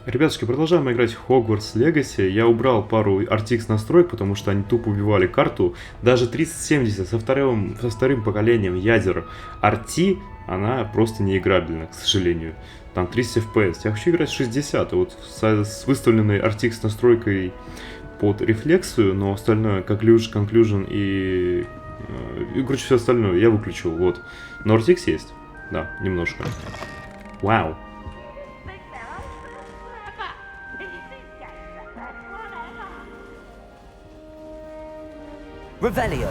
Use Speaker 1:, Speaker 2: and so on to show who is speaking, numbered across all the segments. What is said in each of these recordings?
Speaker 1: Ребятушки, продолжаем играть в Hogwarts Legacy. Я убрал пару RTX настроек, потому что они тупо убивали карту. Даже 3070 со вторым поколением ядер RT, она просто неиграбельна, к сожалению. Там 30 FPS. Я хочу играть в 60, вот с выставленной RTX настройкой под рефлексию, но остальное, как Conclusion и короче, все остальное я выключил, вот. Но RTX есть, да, немножко. Вау.
Speaker 2: Revelio.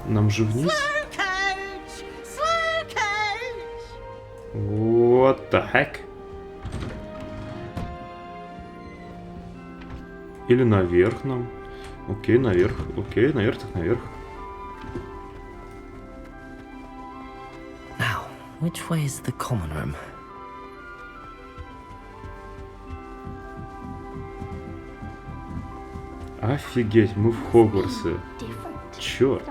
Speaker 1: Нам же вниз? What the heck? Или наверх нам? Окей, наверх. Окей, наверх так наверх.
Speaker 2: Now, which way is the common room?
Speaker 1: Офигеть, мы в Хогвартсе. Черт.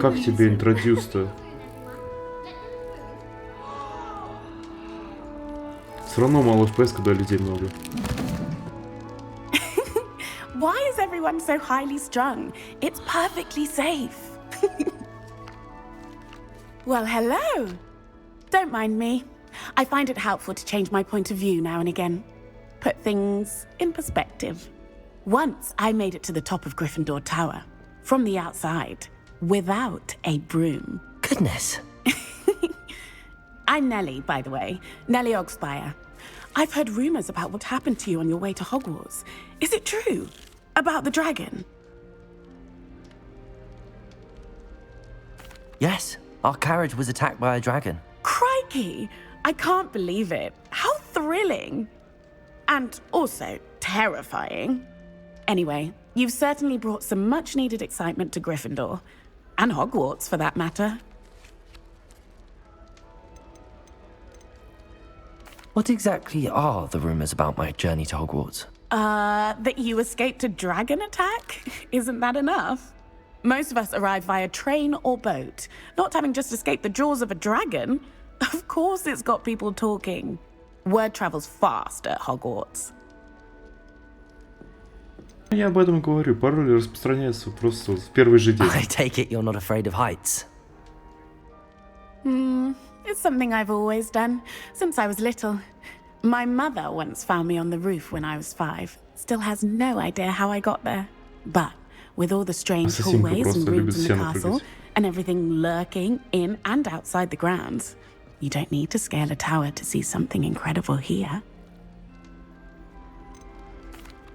Speaker 1: Как тебе интродюс-то? Все равно мало FPS, когда людей много.
Speaker 3: Why is everyone so highly strung? It's perfectly safe. Well, hello. Don't mind me. I find it helpful to change my point of view now and again. Put things in perspective. Once I made it to the top of Gryffindor Tower, from the outside, without a broom.
Speaker 2: Goodness.
Speaker 3: I'm Nellie, by the way. Nellie Ogspire. I've heard rumors about what happened to you on your way to Hogwarts. Is it true? About the dragon?
Speaker 2: Yes, our carriage was attacked by a dragon.
Speaker 3: Crikey! I can't believe it. How thrilling! And also terrifying. Anyway, you've certainly brought some much-needed excitement to Gryffindor. And Hogwarts, for that matter.
Speaker 2: What exactly are the rumors about my journey to Hogwarts?
Speaker 3: That you escaped a dragon attack? Isn't that enough? Most of us arrive via train or boat, not having just escaped the jaws of a dragon. Of course it's got people talking. Word travels fast at Hogwarts.
Speaker 1: Я об этом говорю, пароли распространяются просто в первый же день.
Speaker 2: I take it you're not afraid of heights.
Speaker 3: It's something I've always done, since I was little. My mother once found me on the roof when I was 5. Still has no idea how I got there. But with all the strange hallways and rooms in the castle, and everything lurking in and outside the grounds, you don't need to scale a tower to see something incredible here.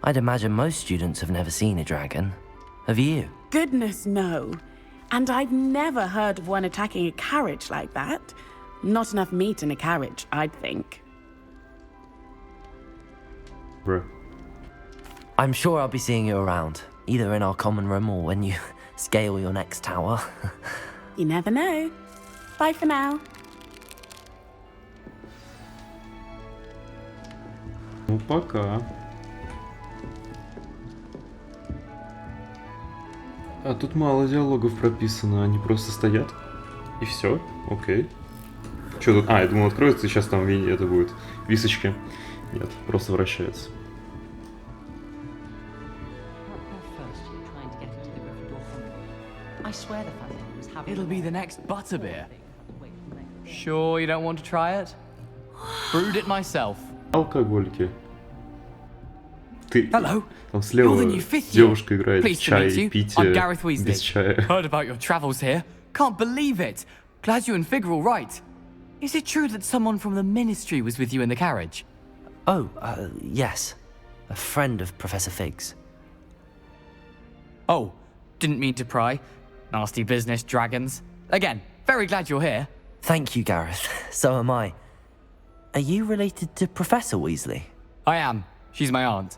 Speaker 2: I'd imagine most students have never seen a dragon. Have you?
Speaker 3: Goodness, no. And I've never heard of one attacking a carriage like that. Not enough meat in a carriage, I'd think.
Speaker 1: Bruh.
Speaker 2: I'm sure I'll be seeing you around, either in our common room or when you scale your next tower.
Speaker 3: You never know. Bye for now.
Speaker 1: Ну, пока. А тут мало диалогов прописано, они просто стоят. И все, окей. Что тут? А, я думал, откроется, и сейчас там это будет височки. Нет, просто вращается.
Speaker 4: It'll be the next butterbeer. Sure you don't want to try it? Brewed it myself.
Speaker 1: Алкоголики. Ты...
Speaker 4: Hello.
Speaker 1: Там слева
Speaker 4: You're the new fifth year.
Speaker 1: девушка играет в
Speaker 4: Pleased to
Speaker 1: чай,
Speaker 4: meet you.
Speaker 1: пить
Speaker 4: I'm Gareth Weasley.
Speaker 1: без чая.
Speaker 4: Heard about your travels here. Can't believe it. Glad you and Fig are all right. Is it true that someone from the Ministry was with you in the carriage?
Speaker 2: Oh, yes. A friend of Professor Fig's.
Speaker 4: Oh, didn't mean to pry. Nasty business, dragons. Again, very glad you're here.
Speaker 2: Thank you, Gareth. So am I. Are you related to Professor Weasley?
Speaker 4: I am. She's my aunt.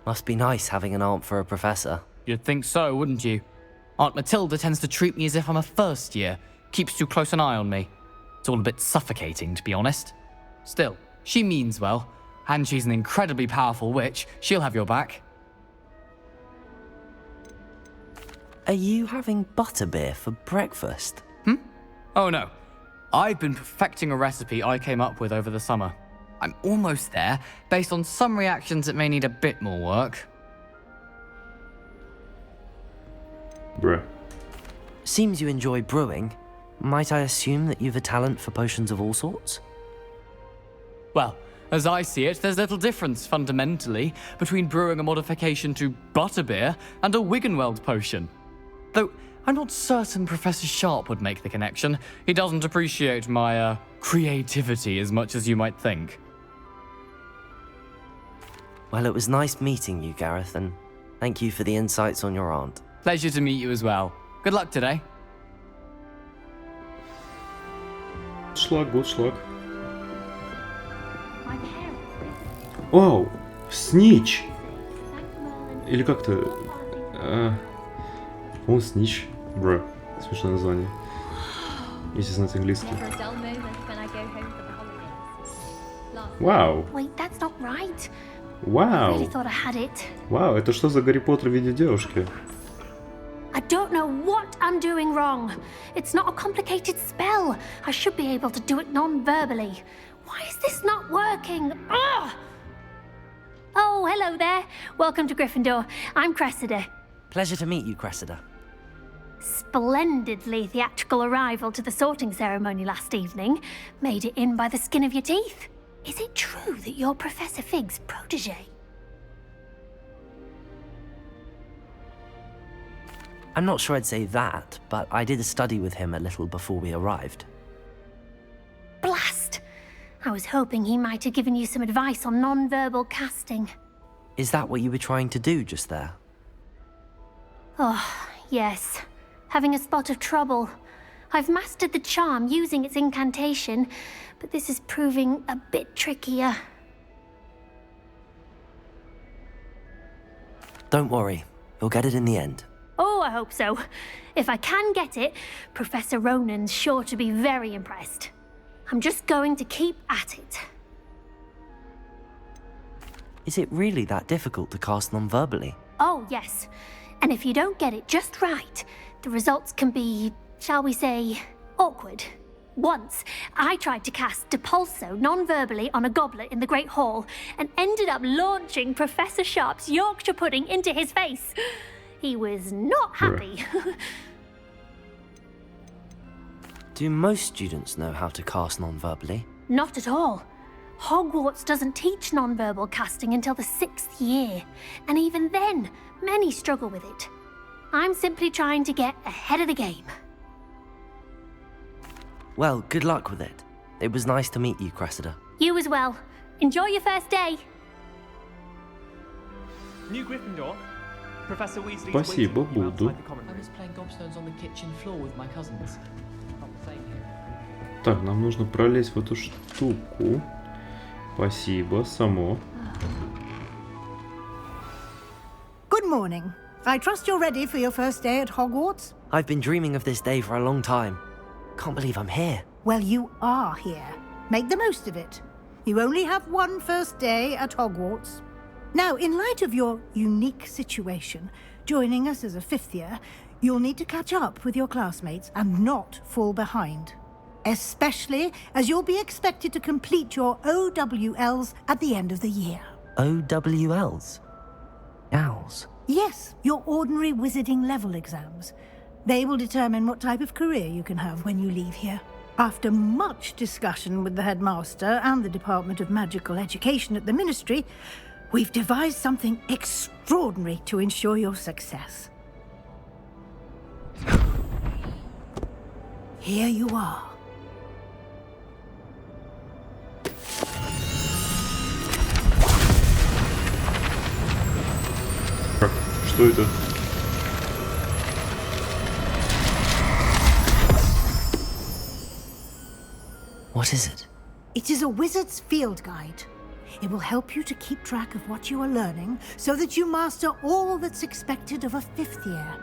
Speaker 2: Must be nice having an aunt for a professor.
Speaker 4: You'd think so, wouldn't you? Aunt Matilda tends to treat me as if I'm a first year. Keeps too close an eye on me. It's all a bit suffocating, to be honest. Still, she means well. And she's an incredibly powerful witch. She'll have your back.
Speaker 2: Are you having butterbeer for breakfast?
Speaker 4: Oh no. I've been perfecting a recipe I came up with over the summer. I'm almost there, based on some reactions that may need a bit more work.
Speaker 1: Bruh.
Speaker 2: Seems you enjoy brewing. Might I assume that you've a talent for potions of all sorts?
Speaker 4: Well, as I see it, there's little difference, fundamentally, between brewing a modification to butterbeer and a Wiggenweld potion. Though, I'm not certain Professor Sharp would make the connection. He doesn't appreciate my, creativity as much as you might think.
Speaker 2: Well, it was nice meeting you, Gareth, and thank you for the insights on your aunt.
Speaker 4: Pleasure to meet you as well. Good luck today.
Speaker 1: Good luck. Вау! Снич! Или как-то... По-моему, Снич. Бро. Смешное название. Если знать английский. Вау!
Speaker 5: Wait, that's not right. I
Speaker 1: Вау!
Speaker 5: really thought I had it.
Speaker 1: Вау, это что за Гарри Поттер в виде девушки?
Speaker 5: I don't know what I'm doing wrong. It's not a complicated spell. I should be able to do it non-verbally. Why is this not working? Ugh! Oh, hello there. Welcome to Gryffindor. I'm Cressida.
Speaker 2: Pleasure to meet you, Cressida.
Speaker 5: Splendidly theatrical arrival to the sorting ceremony last evening. Made it in by the skin of your teeth. Is it true that you're Professor Fig's protege?
Speaker 2: I'm not sure I'd say that, but I did a study with him a little before we arrived.
Speaker 5: Blast! I was hoping he might have given you some advice on non-verbal casting.
Speaker 2: Is that what you were trying to do just there?
Speaker 5: Oh, yes. Having a spot of trouble. I've mastered the charm using its incantation, but this is proving a bit trickier.
Speaker 2: Don't worry, you'll get it in the end.
Speaker 5: Oh, I hope so. If I can get it, Professor Ronan's sure to be very impressed. I'm just going to keep at it.
Speaker 2: Is it really that difficult to cast non-verbally?
Speaker 5: Oh, yes. And if you don't get it just right, the results can be, shall we say, awkward. Once, I tried to cast Depulso non-verbally on a goblet in the Great Hall and ended up launching Professor Sharp's Yorkshire pudding into his face. He was not happy.
Speaker 2: Do most students know how to cast non-verbally?
Speaker 5: Not at all. Hogwarts doesn't teach non-verbal casting until the 6th year, and even then, many struggle with it. I'm simply trying to get ahead of the game.
Speaker 2: Well, good luck with it. It was nice to meet you, Cressida.
Speaker 5: You as well. Enjoy your first day.
Speaker 6: New Gryffindor. Professor Weasley's
Speaker 1: Спасибо,
Speaker 6: waiting for you
Speaker 1: буду.
Speaker 6: outside the common
Speaker 4: I
Speaker 6: room.
Speaker 4: was playing gobstones on the kitchen floor with my cousins. Not the same here.
Speaker 1: Так, нам нужно пролезть в эту штуку. Спасибо, само.
Speaker 7: Good morning. I trust you're ready for your first day at Hogwarts?
Speaker 2: I've been dreaming of this day for a long time. Can't believe I'm here.
Speaker 7: Well, you are here. Make the most of it. You only have one first day at Hogwarts. Now, in light of your unique situation, joining us as a 5th year, you'll need to catch up with your classmates and not fall behind. Especially as you'll be expected to complete your OWLs at the end of the year.
Speaker 2: OWLs? Owls?
Speaker 7: Yes, your ordinary wizarding level exams. They will determine what type of career you can have when you leave here. After much discussion with the headmaster and the Department of Magical Education at the Ministry, we've devised something extraordinary to ensure your success. Here you are.
Speaker 1: Что это?
Speaker 2: What is it?
Speaker 7: It is a wizard's field guide. It will help you to keep track of what you are learning so that you master all that's expected of a 5th year.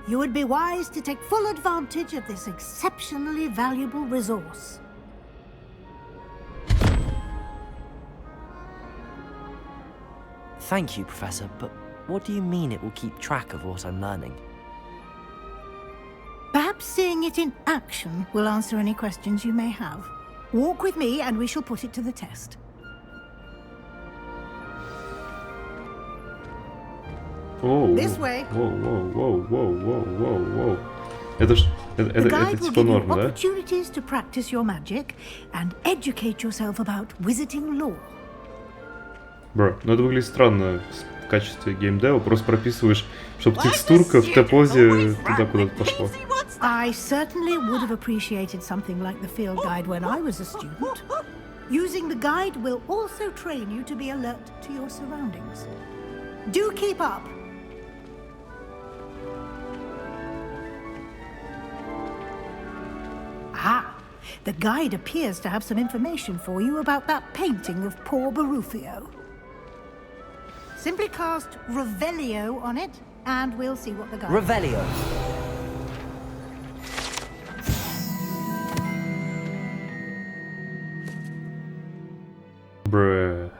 Speaker 7: You would be wise to take full advantage of this exceptionally valuable resource.
Speaker 2: Thank you, Professor, but What do you mean it will keep track of what I'm learning?
Speaker 7: Perhaps seeing it in action will answer any questions you may have. Walk with me and we shall put it to the test. This way.
Speaker 1: Воу. Это типа норма, да?
Speaker 7: Opportunities to practice your magic and educate yourself about wizarding lore.
Speaker 1: Бро, ну это выглядит странно в качестве геймдева. Просто прописываешь, чтобы текстурка в Т-позе туда куда-то пошла.
Speaker 7: I certainly would have appreciated something like the field guide when I was a student. Using the guide will also train you to be alert to your surroundings. Do keep up! Ah, the guide appears to have some information for you about that painting of poor Barufio. Simply cast Revelio on it, and we'll see what the guide...
Speaker 2: Revelio.
Speaker 1: Bruh.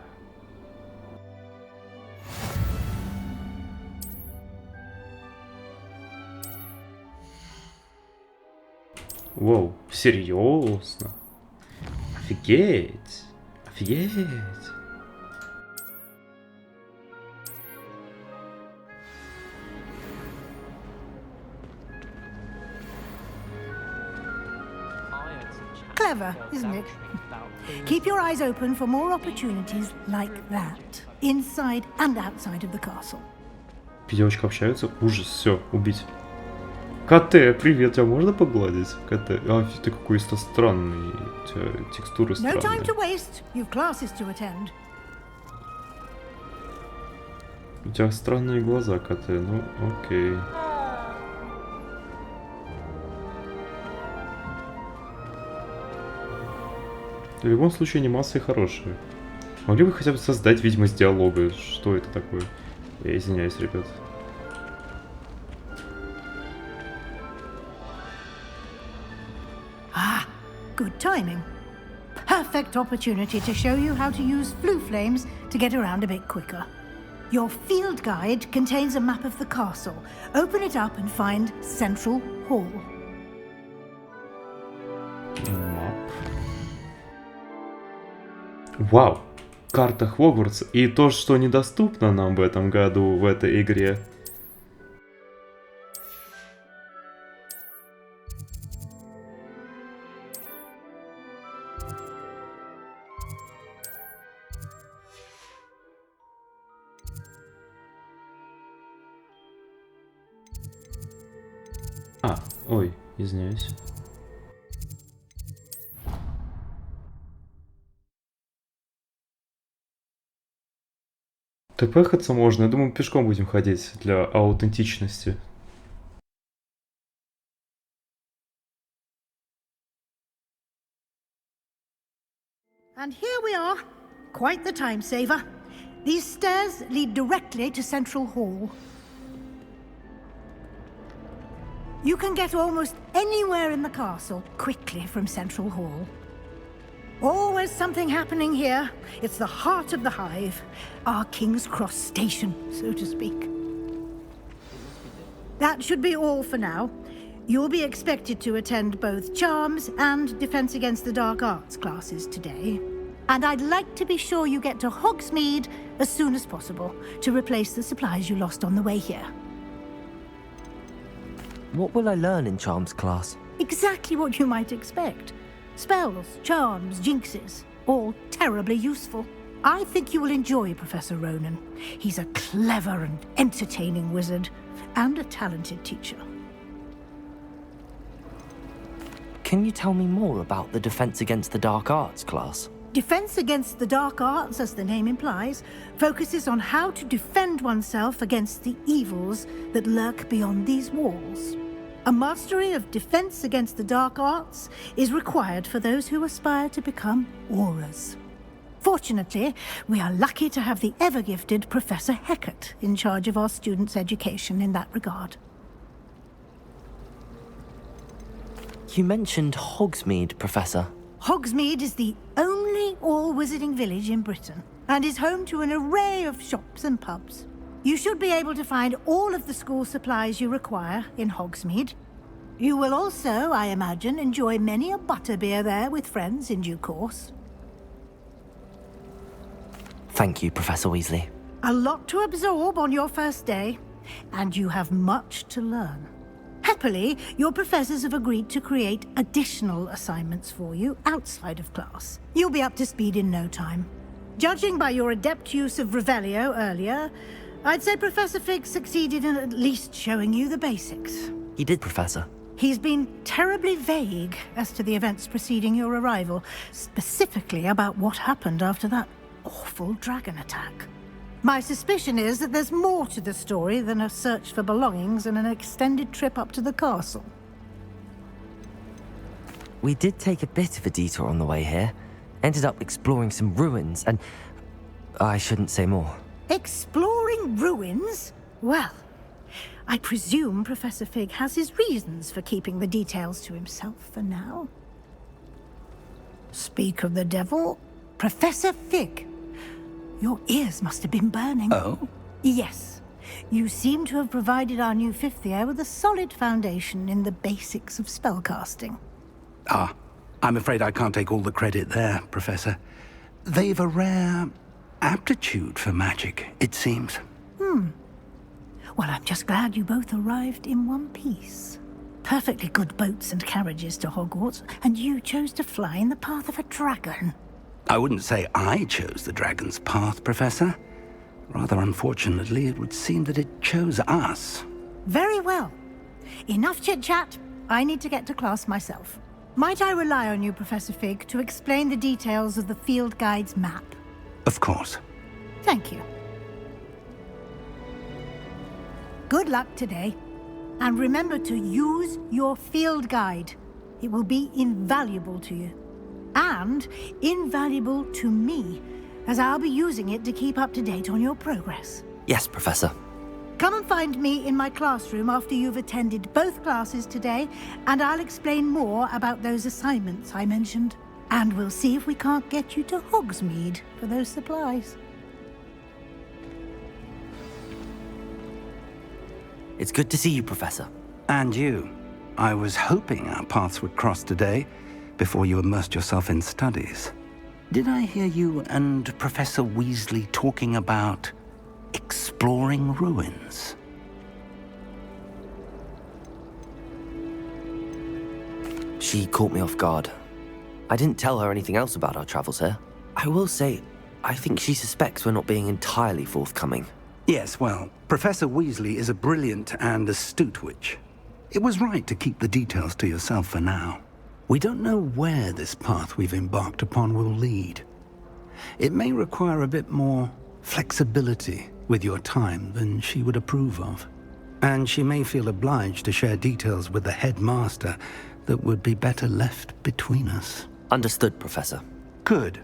Speaker 1: Воу, серьезно? Офигеть! Офигеть!
Speaker 7: Clever, isn't it? Keep your eyes open for more opportunities like that, inside and outside of the castle.
Speaker 1: Девочка общаются? Ужас, все, убить. КТ, привет, тебя можно погладить? КТ, ты какой-то странный, у тебя текстура
Speaker 7: No time
Speaker 1: странная.
Speaker 7: to waste. You've classes to attend.
Speaker 1: У тебя странные глаза, КТ, ну окей. В любом случае анимация хорошая. Могли бы хотя бы создать видимость диалога? Что это такое? Я извиняюсь, ребят.
Speaker 7: Ah, good timing. Perfect opportunity to show you how to use flue flames to get around a bit quicker. Your field guide contains a map of the castle. Open it up and find Central Hall.
Speaker 1: Вау! Карта Хогвартса и то, что недоступно нам в этом году в этой игре. Ой, извиняюсь. ТПхаться можно, я думаю, пешком будем ходить для аутентичности.
Speaker 7: And here we are. Quite the time saver. These stairs lead directly to Central Hall. You can get almost anywhere in the castle quickly from Central Hall. Always something happening here. It's the heart of the hive. Our King's Cross station, so to speak. That should be all for now. You'll be expected to attend both Charms and Defense Against the Dark Arts classes today. And I'd like to be sure you get to Hogsmeade as soon as possible to replace the supplies you lost on the way here.
Speaker 2: What will I learn in Charms class?
Speaker 7: Exactly what you might expect. Spells, charms, jinxes, all terribly useful. I think you will enjoy Professor Ronan. He's a clever and entertaining wizard, and a talented teacher.
Speaker 2: Can you tell me more about the Defense Against the Dark Arts class?
Speaker 7: Defense Against the Dark Arts, as the name implies, focuses on how to defend oneself against the evils that lurk beyond these walls. A mastery of Defense Against the Dark Arts is required for those who aspire to become Auras. Fortunately, we are lucky to have the ever-gifted Professor Hecat in charge of our students' education in that regard.
Speaker 2: You mentioned Hogsmeade, Professor.
Speaker 7: Hogsmeade is the only all-wizarding village in Britain, and is home to an array of shops and pubs. You should be able to find all of the school supplies you require in Hogsmeade. You will also, I imagine, enjoy many a butterbeer there with friends in due course.
Speaker 2: Thank you, Professor Weasley.
Speaker 7: A lot to absorb on your first day, and you have much to learn. Happily, your professors have agreed to create additional assignments for you outside of class. You'll be up to speed in no time. Judging by your adept use of Revelio earlier, I'd say Professor Fig succeeded in at least showing you the basics.
Speaker 2: He did, Professor.
Speaker 7: He's been terribly vague as to the events preceding your arrival, specifically about what happened after that awful dragon attack. My suspicion is that there's more to the story than a search for belongings and an extended trip up to the castle.
Speaker 2: We did take a bit of a detour on the way here. Ended up exploring some ruins and... I shouldn't say more.
Speaker 7: Exploring ruins? Well, I presume Professor Fig has his reasons for keeping the details to himself for now. Speak of the devil, Professor Fig. Your ears must have been burning.
Speaker 8: Oh?
Speaker 7: Yes. You seem to have provided our new fifth year with a solid foundation in the basics of spellcasting.
Speaker 8: Ah, I'm afraid I can't take all the credit there, Professor. They've a rare aptitude for magic, it seems.
Speaker 7: Well, I'm just glad you both arrived in one piece. Perfectly good boats and carriages to Hogwarts, and you chose to fly in the path of a dragon.
Speaker 8: I wouldn't say I chose the dragon's path, Professor. Rather unfortunately, it would seem that it chose us.
Speaker 7: Very well. Enough chit-chat. I need to get to class myself. Might I rely on you, Professor Fig, to explain the details of the field guide's map?
Speaker 8: Of course.
Speaker 7: Thank you. Good luck today. And remember to use your field guide. It will be invaluable to you. And invaluable to me, as I'll be using it to keep up to date on your progress.
Speaker 2: Yes, Professor.
Speaker 7: Come and find me in my classroom after you've attended both classes today, and I'll explain more about those assignments I mentioned. And we'll see if we can't get you to Hogsmeade for those supplies.
Speaker 2: It's good to see you, Professor.
Speaker 8: And you. I was hoping our paths would cross today, before you immersed yourself in studies. Did I hear you and Professor Weasley talking about exploring ruins?
Speaker 2: She caught me off guard. I didn't tell her anything else about our travels here. I will say, I think she suspects we're not being entirely forthcoming.
Speaker 8: Yes, well, Professor Weasley is a brilliant and astute witch. It was right to keep the details to yourself for now. We don't know where this path we've embarked upon will lead. It may require a bit more flexibility with your time than she would approve of. And she may feel obliged to share details with the headmaster that would be better left between us.
Speaker 2: Understood, Professor.
Speaker 8: Good.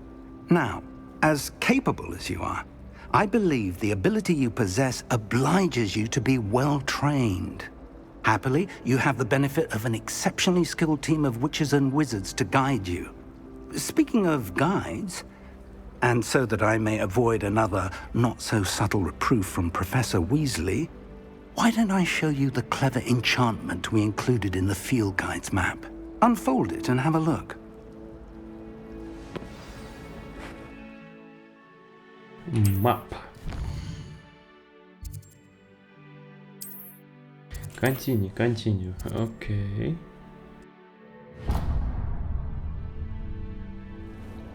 Speaker 8: Now, as capable as you are, I believe the ability you possess obliges you to be well trained. Happily, you have the benefit of an exceptionally skilled team of witches and wizards to guide you. Speaking of guides, and so that I may avoid another not-so-subtle reproof from Professor Weasley, why don't I show you the clever enchantment we included in the field guide's map? Unfold it and have a look.
Speaker 1: Map. Continue. Okay.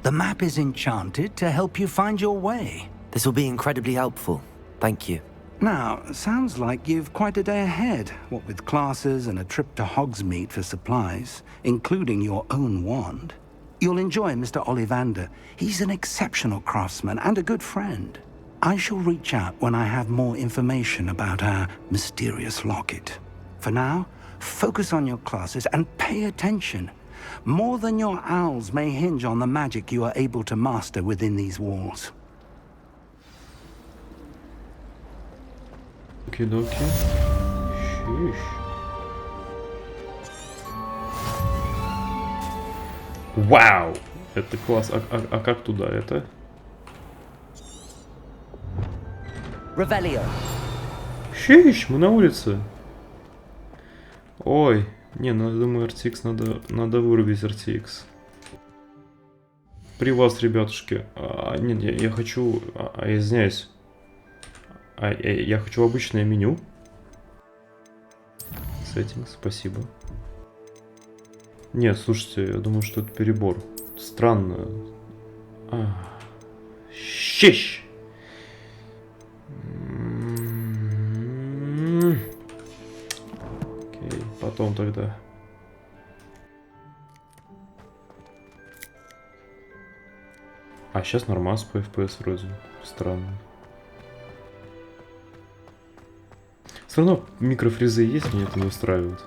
Speaker 8: The map is enchanted to help you find your way.
Speaker 2: This will be incredibly helpful. Thank you.
Speaker 8: Now, sounds like you've quite a day ahead, what with classes and a trip to Hogsmeade for supplies, including your own wand. You'll enjoy Mr. Ollivander. He's an exceptional craftsman and a good friend. I shall reach out when I have more information about our mysterious locket. For now, focus on your classes and pay attention. More than your owls may hinge on the magic you are able to master within these walls.
Speaker 1: Okie-dokie. Sheesh. Вау! Это класс. А как туда это?
Speaker 2: Revelio.
Speaker 1: Щищ, мы на улице. Ой, не, ну я думаю, RTX надо вырубить RTX. При вас, ребятушки. Нет, я хочу... я извиняюсь. Я хочу обычное меню. Settings, спасибо. Нет, слушайте, я думаю, что это перебор. Странно. Щищ! Окей, потом тогда. А сейчас нормас по FPS вроде. Странно. Все равно микрофризы есть, меня это не устраивает.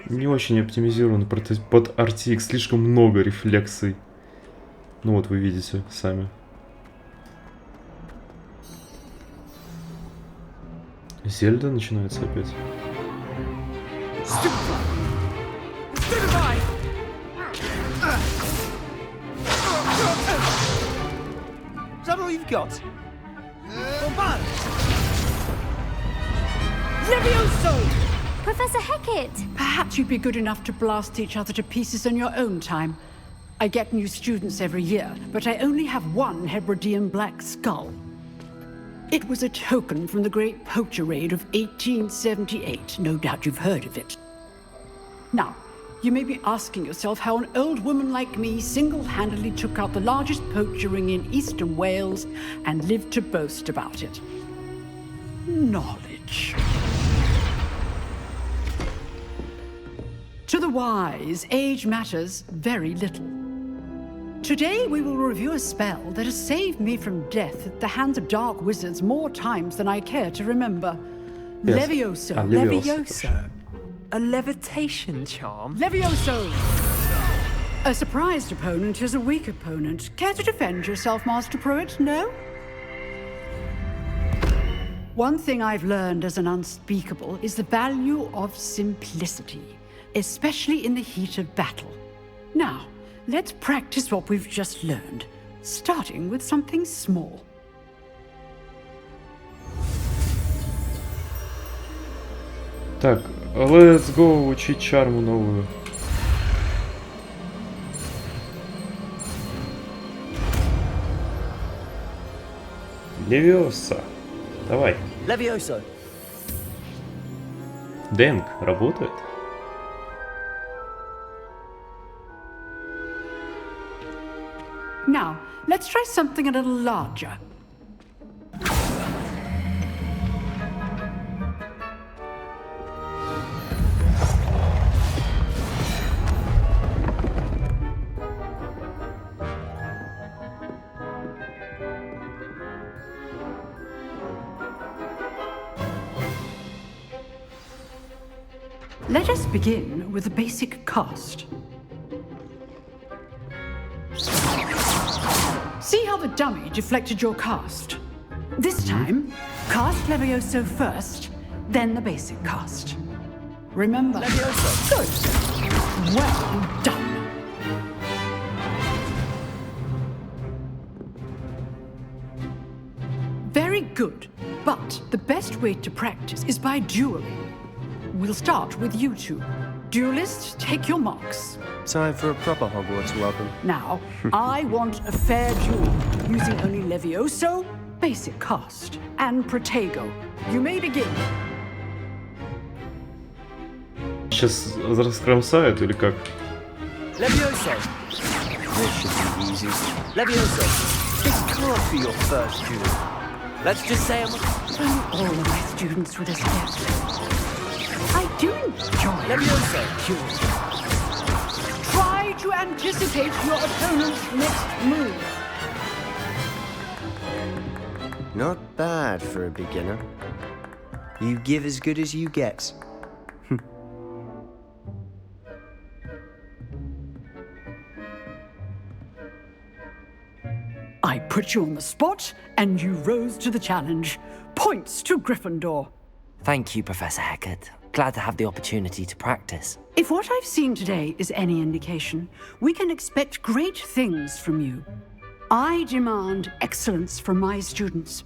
Speaker 1: Не очень оптимизирован под RTX, слишком много рефлексий. Ну вот вы видите сами. Зельда начинается опять.
Speaker 9: Is that all you've got?
Speaker 7: Levioso!
Speaker 5: Professor Hecat!
Speaker 10: Perhaps you'd be good enough to blast each other to pieces on your own time. I get new students every year, but I only have one Hebridean black skull. It was a token from the Great Poacher Raid of 1878. No doubt you've heard of it. Now, you may be asking yourself how an old woman like me single-handedly took out the largest poacher ring in eastern Wales and lived to boast about it. Knowledge. To the wise, age matters very little. Today we will review a spell that has saved me from death at the hands of dark wizards more times than I care to remember.
Speaker 1: Yes.
Speaker 10: Levioso.
Speaker 1: Levioso.
Speaker 9: A levitation charm?
Speaker 10: Levioso! A surprised opponent is a weak opponent. Care to defend yourself, Master Pruitt? No? One thing I've learned as an unspeakable is the value of simplicity, especially in the heat of battle. Now, let's practice what we've just learned, starting with something small.
Speaker 1: Так, let's go учить чарму новую. Левиоса. Давай.
Speaker 2: Levioso.
Speaker 1: Дэнк работает?
Speaker 10: Now, let's try something a little larger. Let us begin with a basic cast. See how the dummy deflected your cast? This time, cast Levioso first, then the basic cast. Remember, Levioso. Good. Well done. Very good, but the best way to practice is by dueling. We'll start with you two. Duelists, take your marks.
Speaker 9: Time for a proper Hogwarts welcome.
Speaker 10: Now, I want a fair duel, using only Levioso, basic cast, and Protego. You may begin.
Speaker 1: Сейчас раскромсают или как?
Speaker 2: Levioso. This should be easy. Levioso. This can't be your first duel. Let's just say I'm...
Speaker 10: All of my students would accept. I do enjoy
Speaker 2: Levioso.
Speaker 10: duels. Try to anticipate your opponent's next move.
Speaker 9: Not bad for a beginner. You give as good as you get.
Speaker 10: I put you on the spot, and you rose to the challenge. Points to Gryffindor.
Speaker 2: Thank you, Professor Hecat. Glad to have the opportunity to practice.
Speaker 10: If what I've seen today is any indication, we can expect great things from you. I demand excellence from my students.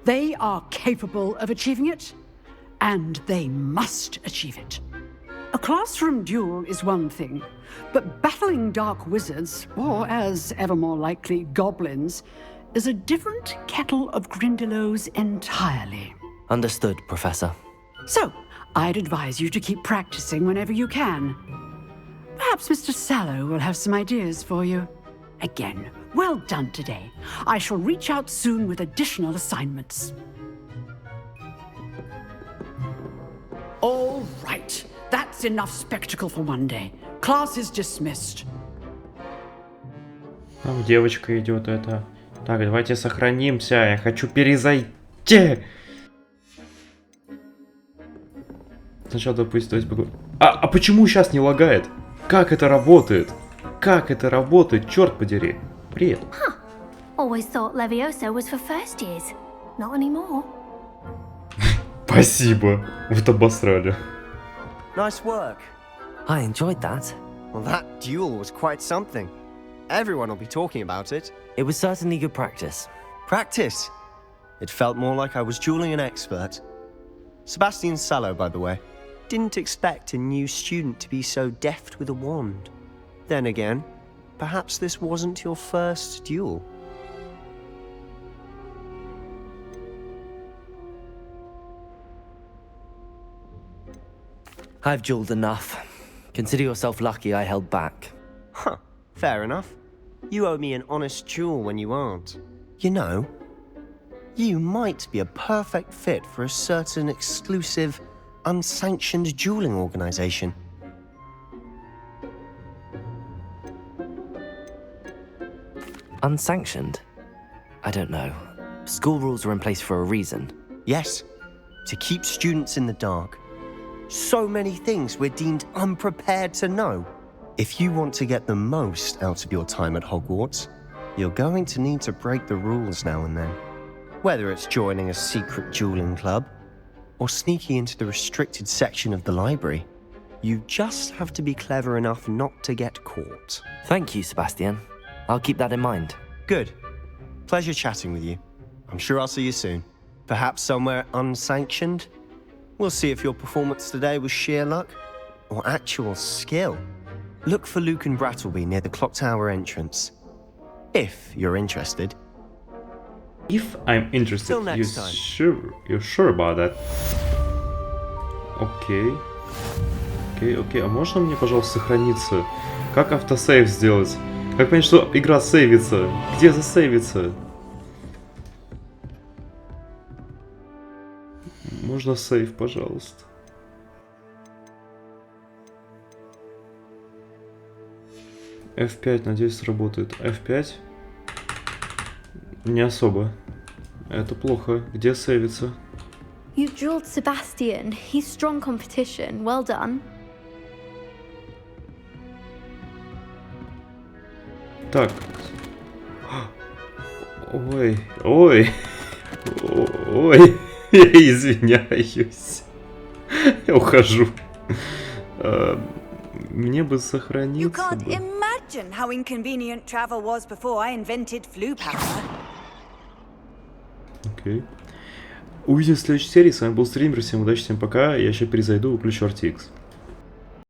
Speaker 10: They are capable of achieving it, and they must achieve it. A classroom duel is one thing, but battling dark wizards, or as ever more likely, goblins, is a different kettle of Grindylows entirely.
Speaker 2: Understood, Professor.
Speaker 10: So, I'd advise you to keep practicing whenever you can. Perhaps Mr. Sallow will have some ideas for you. Again, well done today. I shall reach out soon with additional assignments. All right. That's enough spectacle for one day. Class is dismissed.
Speaker 1: Там девочка идет это. Так, давайте сохранимся. Я хочу перезайти. Сначала, давайте поговорим. А почему сейчас не лагает? Как это работает? Как это работает? Черт подери. Привет.
Speaker 5: Huh. Always thought Levioso was for first years. Not anymore.
Speaker 1: Спасибо. Вот обосрали.
Speaker 9: Nice work.
Speaker 2: I enjoyed that.
Speaker 9: Well, that duel was quite something. Everyone will be talking about it.
Speaker 2: It was certainly good practice.
Speaker 9: Practice? It felt more like I was dueling an expert. Sebastian Sallow, by the way. Didn't expect a new student to be so deft with a wand. Then again, perhaps this wasn't your first duel.
Speaker 2: I've dueled enough. Consider yourself lucky I held back.
Speaker 9: Huh, fair enough. You owe me an honest duel when you aren't. You know, you might be a perfect fit for a certain exclusive, unsanctioned dueling organization.
Speaker 2: Unsanctioned? I don't know. School rules are in place for a reason.
Speaker 9: Yes, to keep students in the dark. So many things we're deemed unprepared to know. If you want to get the most out of your time at Hogwarts, you're going to need to break the rules now and then. Whether it's joining a secret dueling club, or sneaking into the restricted section of the library, you just have to be clever enough not to get caught.
Speaker 2: Thank you, Sebastian. I'll keep that in mind.
Speaker 9: Good. Pleasure chatting with you. I'm sure I'll see you soon. Perhaps somewhere unsanctioned? We'll see if your performance today was sheer luck or actual skill. Look for Luke and Brattleby near the clock tower entrance. If you're interested.
Speaker 1: If I'm interested.
Speaker 9: Till next time.
Speaker 1: You're sure about that? Окей. Окей. А можно мне, пожалуйста, сохраниться? Как автосейв сделать? Как понять, что игра сейвится? Где засейвится? Можно сейв, пожалуйста. F5, надеюсь, сработает. F5? Не особо. Это плохо. Где сейвится?
Speaker 11: You drilled Sebastian. He's strong competition. Well done.
Speaker 1: Так. Ой. Я извиняюсь. Я ухожу. Мне бы сохраниться.
Speaker 12: You can't imagine how inconvenient travel was before I invented flu power.
Speaker 1: Окей. Увидимся в следующей серии. С вами был стример. Всем удачи, всем пока. Я сейчас перезайду, выключу RTX.